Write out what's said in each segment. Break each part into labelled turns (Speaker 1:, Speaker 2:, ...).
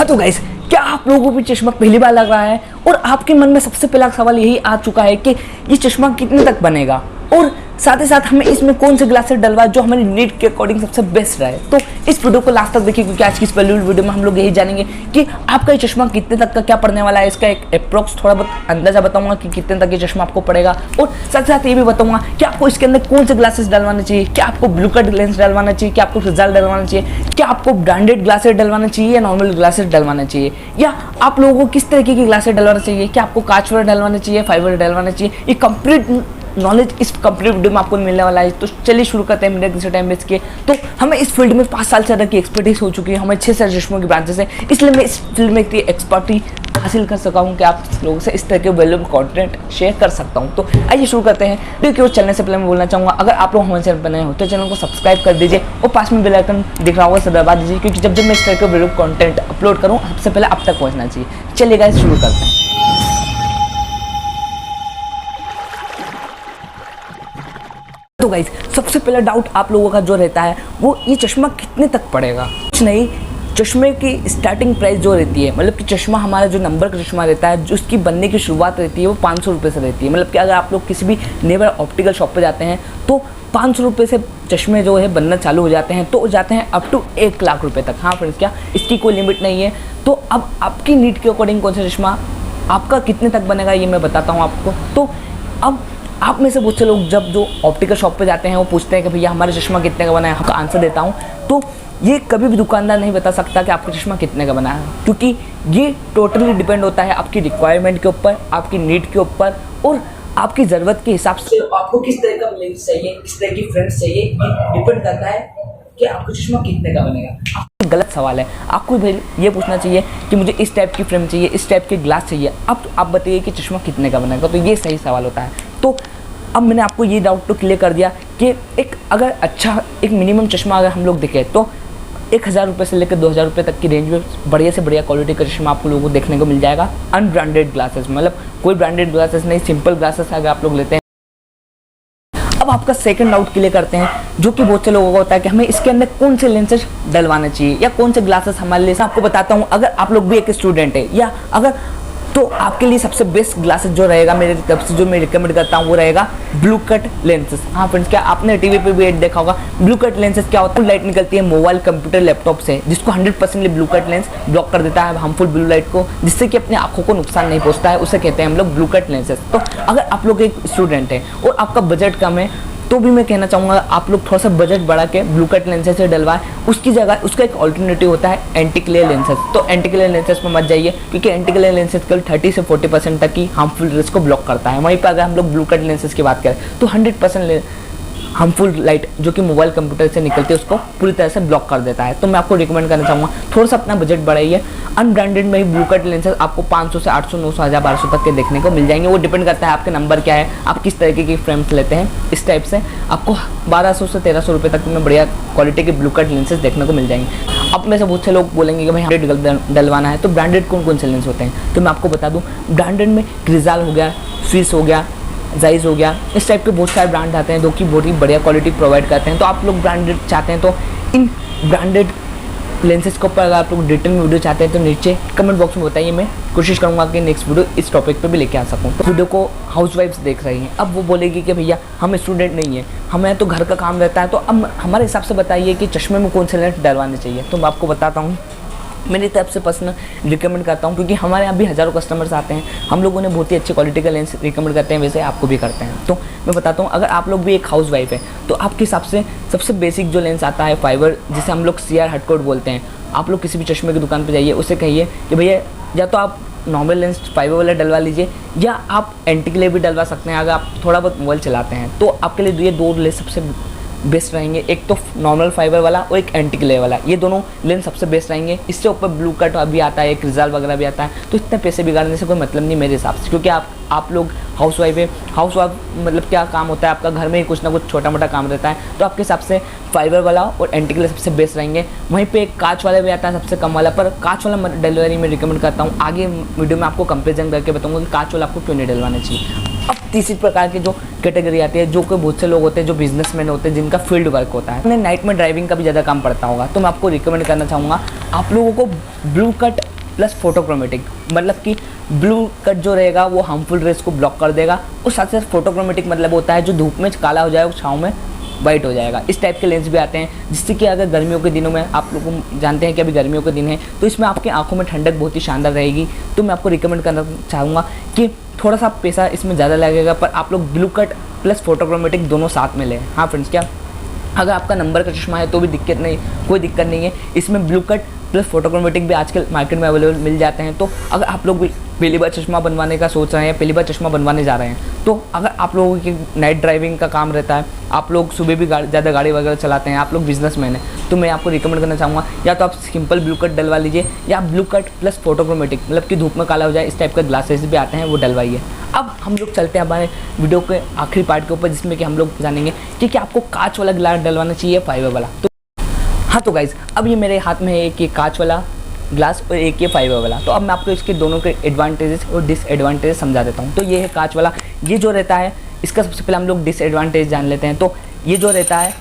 Speaker 1: हाँ तो गाइस, क्या आप लोगों को भी चश्मा पहली बार लग रहा है और आपके मन में सबसे पहला सवाल यही आ चुका है कि ये चश्मा कितने तक बनेगा और साथ ही साथ हमें इसमें कौन से ग्लासेस डलवा जो हमारी नीड के अकॉर्डिंग सबसे बेस्ट रहे। तो इस वीडियो को लास्ट तक देखिए, क्योंकि आज की इस वीडियो में हम लोग यही जानेंगे कि आपका ये चश्मा कितने तक का क्या पड़ने वाला है। इसका एक अप्रॉक्स थोड़ा बहुत अंदाजा बताऊंगा कि कितने तक ये चश्मा आपको पड़ेगा और साथ साथ ये भी बताऊंगा कि आपको इसके अंदर कौन से ग्लासेस डलवाने चाहिए, क्या आपको ब्लू कट लेंस डलवाना चाहिए, क्या आपको रिजल्ट डलवाना चाहिए, क्या आपको ब्रांडेड ग्लासेस डलवाना चाहिए या नॉर्मल ग्लासेस डलवाना चाहिए, या आप लोगों को किस तरीके के ग्लासेस डलवाना चाहिए, क्या आपको कांच वाले डलवाना चाहिए, फाइबर डलवाना चाहिए। ये कंप्लीट नॉलेज इस कंप्लीट वीडियो में आपको मिलने वाला है। तो चलिए शुरू करते हैं बिना किसी टाइम वेस्ट किए। तो हमें इस फील्ड में 5 साल से ज़्यादा की एक्सपर्टीज हो चुकी है, हमें 6 साल चश्मों की ब्रांचेस है, इसलिए मैं इस फील्ड में इतनी एक्सपर्टी हासिल कर सका हूँ कि आप लोगों से इस तरह के वैल्यूएबल कंटेंट शेयर कर सकता हूँ। तो आइए शुरू करते हैं। वीडियो को चलने से पहले मैं बोलना चाहूँगा, अगर आप लोग हमारे चैनल पर नए हो तो चैनल को सब्सक्राइब कर दीजिए और पास में बेल आइकन दिख रहा होगा उसे दबा दीजिए, क्योंकि जब मैं इस तरह के वीडियो कंटेंट अपलोड करूँ सबसे पहले आप तक पहुँचना चाहिए। चलिए गाइस शुरू करते हैं। तो गाइस, सबसे पहला डाउट आप लोगों का जो रहता है वो ये चश्मा कितने तक पड़ेगा। कुछ नहीं, चश्मे की स्टार्टिंग प्राइस जो रहती है, मतलब कि चश्मा हमारा जो नंबर का चश्मा रहता है, जो उसकी बनने की शुरुआत रहती है वो 500 रुपये से रहती है। मतलब कि अगर आप लोग किसी भी नेबर ऑप्टिकल शॉप पे जाते हैं तो 500 रुपये से चश्मे जो है बनना चालू हो जाते हैं, तो हो जाते हैं अप टू 1 लाख रुपये तक। हाँ फ्रेंड्स, क्या इसकी कोई लिमिट नहीं है। तो अब आपकी नीड के अकॉर्डिंग कौन सा चश्मा आपका कितने तक बनेगा ये मैं बताता हूँ आपको। तो अब आप में से बहुत से लोग जब जो ऑप्टिकल शॉप पे जाते हैं वो पूछते हैं कि भैया हमारा चश्मा कितने का बना है। आपका आंसर देता हूँ, तो ये कभी भी दुकानदार नहीं बता सकता कि आपका चश्मा कितने का बना है, क्योंकि ये टोटली डिपेंड होता है आपकी रिक्वायरमेंट के ऊपर, आपकी नीड के ऊपर और आपकी ज़रूरत के हिसाब से आपको किस तरह का लेंस चाहिए, किस तरह की फ्रेम्स चाहिए, डिपेंड करता है कि आपका चश्मा कितने का बनेगा। गलत सवाल है। आपको ये पूछना चाहिए कि मुझे इस टाइप की फ्रेम चाहिए, इस टाइप के ग्लास चाहिए, अब आप बताइए कि चश्मा कितने का बनेगा। तो ये सही सवाल होता है। तो अब मैंने आपको ये डाउट तो क्लियर कर दिया कि एक अगर अच्छा एक मिनिमम चश्मा अगर हम लोग देखें तो 1000 रुपये से लेकर 2000 रुपये तक की रेंज में बढ़िया से बढ़िया क्वालिटी का चश्मा आपको लोगों को देखने को मिल जाएगा अनब्रांडेड ग्लासेस, मतलब कोई ब्रांडेड ग्लासेस नहीं, सिंपल ग्लासेस अगर आप लोग लेते हैं। अब आपका सेकंड डाउट क्लियर करते हैं, जो कि बहुत से लोगों को होता है कि हमें इसके अंदर कौन से लेंसेज डलवाने चाहिए या कौन से ग्लासेस हमारे लिए। आपको बताता हूँ, अगर आप लोग भी एक स्टूडेंट है या अगर, तो आपके लिए सबसे बेस्ट ग्लासेस जो रहेगा मेरे तरफ से जो मैं रिकमेंड करता हूँ वो रहेगा ब्लू कट लेंसेज। हाँ फ्रेंड्स, क्या आपने टीवी पे भी एड देखा होगा। ब्लू कट लेंसेज क्या होता है, लाइट निकलती है मोबाइल, कंप्यूटर, लैपटॉप से, जिसको 100% ब्लू कट लेंस ब्लॉक कर देता है हार्मफुल ब्लू लाइट को, जिससे कि अपने आंखों को नुकसान नहीं पहुंचता है, उसे कहते हैं हम लोग ब्लू कट लेंसेज। तो अगर आप लोग एक स्टूडेंट है और आपका बजट कम है तो भी मैं कहना चाहूँगा आप लोग थोड़ा सा बजट बढ़ा के ब्लू कट लेंसेज से डलवाएं। उसकी जगह उसका एक ऑल्टरनेटिव होता है एंटी ग्लेयर लेंसेज। तो एंटी ग्लेयर लेंसेज पर मत जाइए, क्योंकि एंटी ग्लेयर लेंसेज कल 30 से 40% तक की हार्मफुल रेज को ब्लॉक करता है। वहीं पर अगर हम लोग ब्लू कट लेंसेज की बात करें तो 100% हार्मफुल लाइट जो कि मोबाइल कंप्यूटर से निकलती है उसको पूरी तरह से ब्लॉक कर देता है। तो मैं आपको रिकमेंड करना चाहूँगा थोड़ा सा अपना बजट बढ़ाइए। अनब्रांडेड में ही ब्लू कट लेंसेज आपको 500 से 800, 900, 1000, 1200 तक के देखने को मिल जाएंगे। वो डिपेंड करता है आपके नंबर क्या है, आप किस तरीके की फ्रेम्स लेते हैं। इस टाइप से आपको 1200 से 1300 रुपये तक में बढ़िया क्वालिटी के ब्लू कट लेंसेज देखने को मिल जाएंगे। अब में से बहुत से लोग बोलेंगे कि भाई हमें डलवाना है, तो ब्रांडेड कौन कौन से लेंस होते हैं। तो मैं आपको बता दूँ, ब्रांडेड में क्रिजाल हो गया, स्विस हो गया, जाइज हो गया, इस टाइप के बहुत सारे ब्रांड आते हैं जो कि बहुत ही बढ़िया क्वालिटी प्रोवाइड करते हैं। तो आप लोग ब्रांडेड चाहते हैं तो इन ब्रांडेड लेंसेज के ऊपर अगर आप लोग डिटेल में वीडियो चाहते हैं तो नीचे कमेंट बॉक्स में बताइए, मैं कोशिश करूंगा कि नेक्स्ट वीडियो इस टॉपिक पे भी लेके आ सकूं। तो वीडियो को हाउसवाइफ्स देख रही हैं, अब वो बोलेगी कि भैया हम स्टूडेंट नहीं है, हमें तो घर का काम रहता है, तो अब हमारे हिसाब से बताइए कि चश्मे में कौन से लेंस डलवाने चाहिए। तो मैं आपको बताता हूँ, मेरी तरफ से पर्सनल रिकमेंड करता हूँ, क्योंकि हमारे यहाँ भी हज़ारों कस्टमर्स आते हैं, हम लोगों ने बहुत ही अच्छी क्वालिटी का लेंस रिकमेंड करते हैं, वैसे आपको भी करते हैं। तो मैं बताता हूँ, अगर आप लोग भी एक हाउस वाइफ है तो आपके हिसाब से सबसे बेसिक जो लेंस आता है फाइबर, जिसे हम लोग CR हटकोट बोलते हैं, आप लोग किसी भी चश्मे की दुकान पर जाइए, उससे कहिए कि भैया या तो आप नॉर्मल लेंस फाइबर वाला डलवा लीजिए या आप एंटी ग्लेयर भी डलवा सकते हैं। अगर आप थोड़ा बहुत मोबाइल चलाते हैं तो आपके लिए ये 2 लेंस सबसे बेस्ट रहेंगे, एक तो नॉर्मल फाइबर वाला और एक एंटी ग्लेयर वाला। ये दोनों लेंस सबसे बेस्ट रहेंगे। इससे ऊपर ब्लू कट भी आता है, क्रिजाल वगैरह भी आता है, तो इतने पैसे बिगाड़ने से कोई मतलब नहीं मेरे हिसाब से, क्योंकि आप लोग हाउस वाइफ है। हाउस वाइफ मतलब क्या काम होता है आपका, घर में ही कुछ ना कुछ छोटा मोटा काम रहता है, तो आपके हिसाब से फाइबर वाला और एंटी ग्लेयर सबसे बेस्ट रहेंगे। वहीं पे कांच वाला भी आता है सबसे कम वाला, पर कांच वाला डिलीवरी में रिकमेंड करता हूँ। आगे वीडियो में आपको कंपेरिजन करके बताऊँगा कि कांच वाला आपको क्यों नहीं डलवाना चाहिए। अब तीसरी प्रकार की जो कैटेगरी आती है, जो कोई बहुत से लोग होते हैं जो बिजनेसमैन होते हैं, जिनका फील्ड वर्क होता है, उन्हें नाइट में ड्राइविंग का भी ज़्यादा काम पड़ता होगा, तो मैं आपको रिकमेंड करना चाहूँगा आप लोगों को ब्लू कट प्लस फोटोक्रोमेटिक, मतलब कि ब्लू कट जो रहेगा वो हार्मफुल रेस को ब्लॉक कर देगा, और साथ साथ फोटोक्रोमेटिक मतलब होता है जो धूप में काला हो जाएगा छाँव में वाइट हो जाएगा। इस टाइप के लेंस भी आते हैं, जिससे कि अगर गर्मियों के दिनों में, आप लोग जानते हैं कि अभी गर्मियों के दिन है, तो इसमें आपकी आंखों में ठंडक बहुत ही शानदार रहेगी। तो मैं आपको रिकमेंड करना चाहूँगा कि थोड़ा सा पैसा इसमें ज़्यादा लगेगा, पर आप लोग ब्लू कट प्लस फोटोक्रोमेटिक दोनों साथ में लें। हाँ फ्रेंड्स, क्या अगर आपका नंबर का चश्मा है तो भी दिक्कत नहीं, कोई दिक्कत नहीं है। इसमें ब्लू कट प्लस फोटोक्रोमेटिक भी आजकल मार्केट में अवेलेबल मिल जाते हैं। तो अगर आप लोग भी पहली बार चश्मा बनवाने का सोच रहे हैं, पहली बार चश्मा बनवाने जा रहे हैं, तो अगर आप लोगों की नाइट ड्राइविंग का काम रहता है, आप लोग सुबह भी ज़्यादा गाड़ी वगैरह चलाते हैं, आप लोग बिजनेसमैन हैं, तो मैं आपको रिकमेंड करना चाहूँगा या तो आप सिंपल ब्लू कट डलवा लीजिए, या ब्लू कट प्लस फोटोक्रोमेटिक मतलब कि धूप में काला हो जाए इस टाइप का ग्लासेस भी आते हैं, वो डलवाइए। अब हम लोग चलते हैं हमारे वीडियो के आखिरी पार्ट के ऊपर, जिसमें कि हम लोग जानेंगे कि क्या आपको कांच वाला ग्लास डलवाना चाहिए फाइबर वाला। तो हाँ, तो गाइज़ अब ये मेरे हाथ में है एक ये कांच वाला ग्लास और एक ये फाइबर वाला। तो अब मैं आपको इसके दोनों के एडवांटेजेस और डिसएडवांटेजेस समझा देता हूँ। तो ये है कांच वाला, ये जो रहता है इसका सबसे पहले हम लोग डिसएडवांटेज जान लेते हैं। तो ये जो रहता है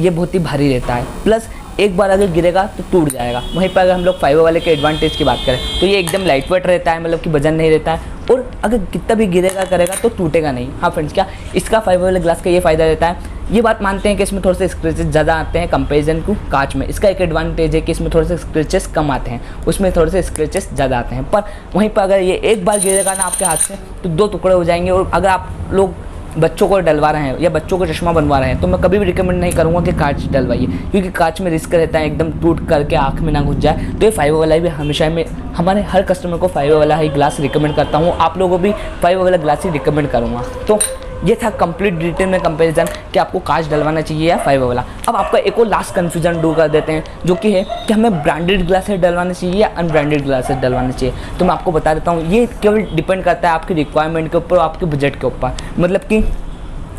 Speaker 1: ये बहुत ही भारी रहता है, प्लस एक बार अगर गिरेगा तो टूट जाएगा। वहीं पर अगर हम लोग फाइबर वाले के एडवांटेज की बात करें तो ये एकदम लाइट वेट रहता है, मतलब कि वजन नहीं रहता है, और अगर कितना भी गिरेगा करेगा तो टूटेगा नहीं। हाँ फ्रेंड्स, क्या इसका फाइबर वाले ग्लास का ये फ़ायदा रहता है, ये बात मानते हैं कि इसमें थोड़े से स्क्रैचेस ज़्यादा आते हैं कंपेरिजन टू कांच में। इसका एक एडवांटेज है कि इसमें थोड़े से स्क्रैचेस कम आते हैं, उसमें थोड़े से स्क्रैचेस ज़्यादा आते हैं। पर वहीं पर अगर ये एक बार गिरेगा ना आपके हाथ से तो 2 टुकड़े हो जाएंगे। और अगर आप लोग बच्चों को डलवा रहे हैं या बच्चों को चश्मा बनवा रहे हैं तो मैं कभी भी रिकमेंड नहीं करूँगा कि कांच डलवाइए, क्योंकि कांच में रिस्क रहता है एकदम टूट करके आँख में ना घुस जाए। तो ये फाइबर वाला भी हमेशा मैं हमारे हर कस्टमर को फाइबर वाला ही ग्लास रिकमेंड करता हूँ, आप लोगों को भी फाइबर वाला ग्लास ही रिकमेंड करूँगा। तो ये था कंप्लीट डिटेल में कंपैरिजन कि आपको कांच डलवाना चाहिए या फाइबर वाला। अब आपका एक और लास्ट कन्फ्यूजन दूर कर देते हैं, जो कि है कि हमें ब्रांडेड ग्लासेस डलवाने चाहिए या अनब्रांडेड ग्लासेस डलवाने चाहिए। तो मैं आपको बता देता हूँ, ये केवल डिपेंड करता है आपकी रिक्वायरमेंट के ऊपर और आपके बजट के ऊपर। मतलब कि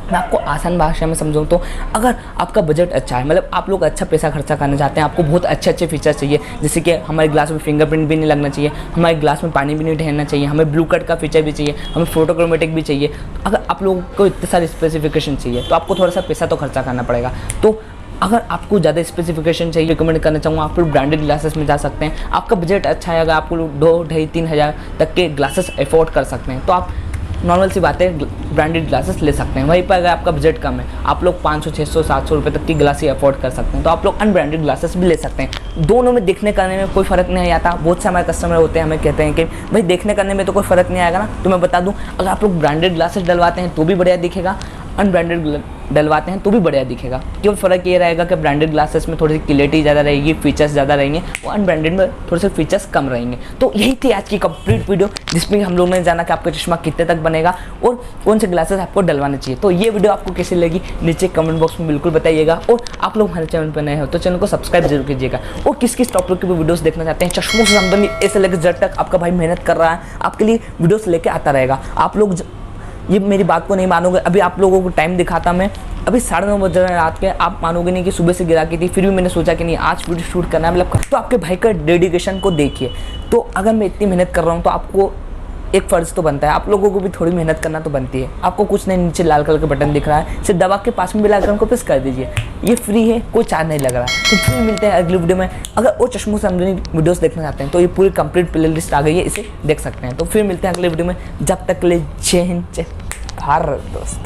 Speaker 1: मैं आपको आसान भाषा में समझाऊँ तो अगर आपका बजट अच्छा है, मतलब आप लोग अच्छा पैसा खर्चा करना चाहते हैं, आपको बहुत अच्छे अच्छे फीचर्स चाहिए, जैसे कि हमारे ग्लास में फिंगरप्रिंट भी नहीं लगना चाहिए, हमारे ग्लास में पानी भी नहीं ठहरना चाहिए, हमें ब्लू कट का फीचर भी चाहिए, हमें फोटोक्रोमेटिक भी चाहिए। अगर आप लोगों को इतने सारे स्पेसिफिकेशन चाहिए तो आपको थोड़ा सा पैसा तो खर्चा करना पड़ेगा। तो अगर आपको ज़्यादा स्पेसिफिकेशन चाहिए, रिकमेंड करना चाहूँगा आप लोग ब्रांडेड ग्लासेस में जा सकते हैं। आपका बजट अच्छा है, अगर आपको 2-2.5-3 हज़ार तक के ग्लासेस अफोर्ड कर सकते हैं तो आप नॉर्मल सी बात है ब्रांडेड ग्लासेस ले सकते हैं। वहीं पर अगर आपका बजट कम है, आप लोग 500, 600, 700 रुपये तक की ग्लास ही अफोर्ड कर सकते हैं, तो आप लोग अनब्रांडेड ग्लासेस भी ले सकते हैं। दोनों में देखने करने में कोई फ़र्क नहीं आता। बहुत से हमारे कस्टमर होते हैं, हमें कहते हैं कि भाई देखने करने में तो कोई फ़र्क नहीं आएगा ना। तो मैं बता दूं, अगर आप लोग ब्रांडेड ग्लासेस डलवाते हैं तो भी बढ़िया दिखेगा, अनब्रांडेड डलवाते हैं तो भी बढ़िया दिखेगा। केवल फ़र्क ये रहेगा कि ब्रांडेड ग्लासेस में थोड़ी सी क्लियरिटी ज़्यादा रहेगी, फीचर्स ज़्यादा रहेंगे, और अनब्रांडेड में थोड़े से फीचर्स कम रहेंगे। तो यही थी आज की कंप्लीट वीडियो, जिसमें हम लोग ने जाना कि आपका चश्मा कितने तक बनेगा और कौन से ग्लासेस आपको डलवाने चाहिए। तो ये वीडियो आपको कैसी लगी नीचे कमेंट बॉक्स में बिल्कुल बताइएगा, और आप लोग हमारे चैनल पर नए हो तो चैनल को सब्सक्राइब जरूर कीजिएगा। और किस किस टॉपिक की भी वीडियोस देखना चाहते हैं, चश्मों से संबंधित ऐसे लेकर जड़ तक आपका भाई मेहनत कर रहा है, आपके लिए वीडियोस लेके आता रहेगा। आप लोग ये मेरी बात को नहीं मानोगे, अभी आप लोगों को टाइम दिखाता मैं, अभी 9:30 बज रहे हैं रात के, आप मानोगे नहीं कि सुबह से गिरा की थी, फिर भी मैंने सोचा कि नहीं आज वीडियो शूट करना है। मतलब तो आपके भाई का डेडिकेशन को देखिए। तो अगर मैं इतनी मेहनत कर रहा हूँ तो आपको एक फ़र्ज़ तो बनता है, आप लोगों को भी थोड़ी मेहनत करना तो बनती है। आपको कुछ नहीं, नीचे लाल कलर का बटन दिख रहा है, सिर्फ दबा के पास में भी लाकर उनको प्रेस कर दीजिए, ये फ्री है, कोई चार्ज नहीं लग रहा। तो फिर मिलते हैं अगली वीडियो में। अगर वो चश्मों से संबंधित वीडियोस देखना चाहते हैं तो ये पूरी कंप्लीट प्ले लिस्ट आ गई है, इसे देख सकते हैं। तो फिर मिलते हैं अगले वीडियो में, जब तक के लिए जय हिंद, जय भारत दोस्तों।